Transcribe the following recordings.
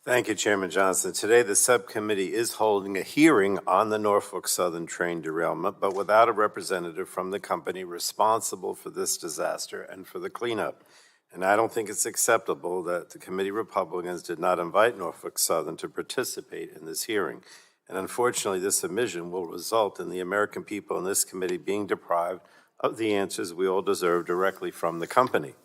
Thank you, Chairman Johnson. Today, the subcommittee is holding a hearing on the Norfolk Southern train derailment, but without a representative from the company responsible for this disaster and for the cleanup. And I don't think it's acceptable that the committee Republicans did not invite Norfolk Southern to participate in this hearing. And unfortunately, this omission will result in the American people in this committee being deprived of the answers we all deserve directly from the company.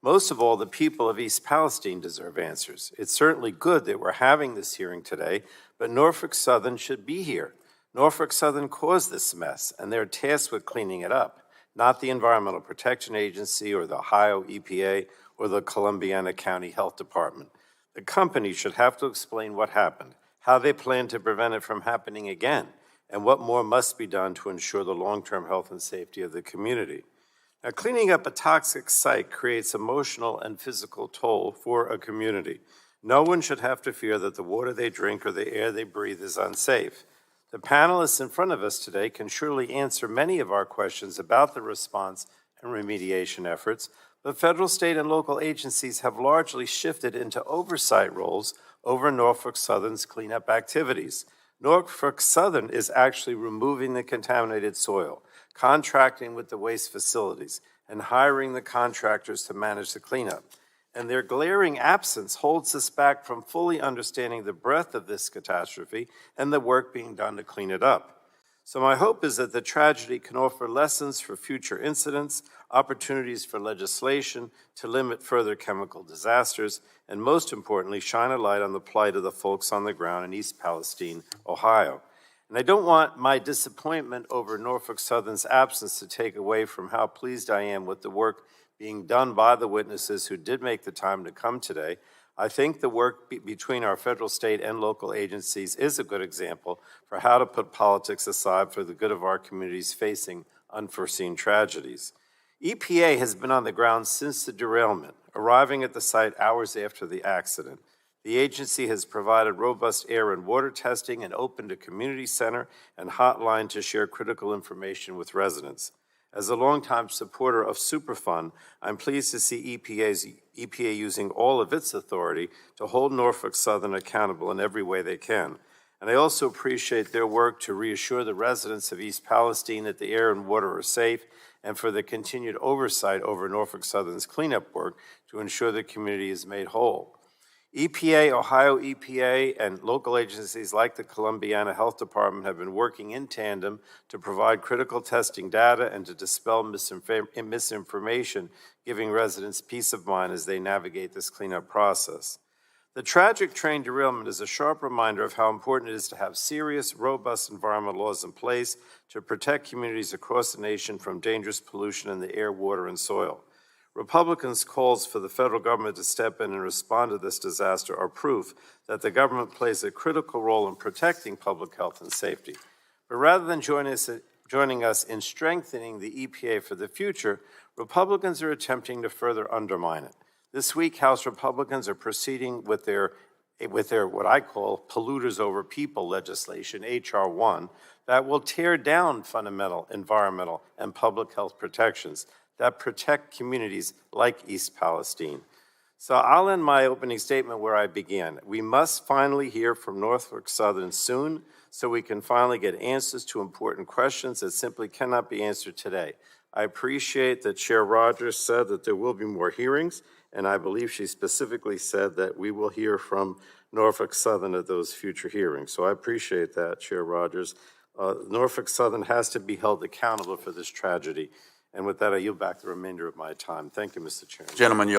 Most of all, the people of East Palestine deserve answers. It's certainly good that we're having this hearing today, but Norfolk Southern should be here. Norfolk Southern caused this mess, and they're tasked with cleaning it up, not the Environmental Protection Agency or the Ohio EPA or the Columbiana County Health Department. The company should have to explain what happened, how they plan to prevent it from happening again, and what more must be done to ensure the long-term health and safety of the community. Now, cleaning up a toxic site creates emotional and physical toll for a community. No one should have to fear that the water they drink or the air they breathe is unsafe. The panelists in front of us today can surely answer many of our questions about the response and remediation efforts, but federal, state, and local agencies have largely shifted into oversight roles over Norfolk Southern's cleanup activities. Norfolk Southern is actually removing the contaminated soil, contracting with the waste facilities, and hiring the contractors to manage the cleanup. And their glaring absence holds us back from fully understanding the breadth of this catastrophe and the work being done to clean it up. So my hope is that the tragedy can offer lessons for future incidents, opportunities for legislation to limit further chemical disasters, and most importantly, shine a light on the plight of the folks on the ground in East Palestine, Ohio. And I don't want my disappointment over Norfolk Southern's absence to take away from how pleased I am with the work being done by the witnesses who did make the time to come today. I think the work between our federal, state, and local agencies is a good example for how to put politics aside for the good of our communities facing unforeseen tragedies. EPA has been on the ground since the derailment, arriving at the site hours after the accident. The agency has provided robust air and water testing and opened a community center and hotline to share critical information with residents. As a longtime supporter of Superfund, I'm pleased to see EPA using all of its authority to hold Norfolk Southern accountable in every way they can. And I also appreciate their work to reassure the residents of East Palestine that the air and water are safe, and for the continued oversight over Norfolk Southern's cleanup work to ensure the community is made whole. EPA, Ohio EPA, and local agencies like the Columbiana Health Department have been working in tandem to provide critical testing data and to dispel misinformation, giving residents peace of mind as they navigate this cleanup process. The tragic train derailment is a sharp reminder of how important it is to have serious, robust environmental laws in place to protect communities across the nation from dangerous pollution in the air, water, and soil. Republicans' calls for the federal government to step in and respond to this disaster are proof that the government plays a critical role in protecting public health and safety. But rather than joining us in strengthening the EPA for the future, Republicans are attempting to further undermine it. This week, House Republicans are proceeding with their what I call polluters over people legislation, H.R. 1, that will tear down fundamental environmental and public health protections that protect communities like East Palestine. So I'll end my opening statement where I began. We must finally hear from Norfolk Southern soon so we can finally get answers to important questions that simply cannot be answered today. I appreciate that Chair Rogers said that there will be more hearings, and I believe she specifically said that we will hear from Norfolk Southern at those future hearings. So I appreciate that, Chair Rogers. Norfolk Southern has to be held accountable for this tragedy. And with that, I yield back the remainder of my time. Thank you, Mr. Chairman. Gentlemen,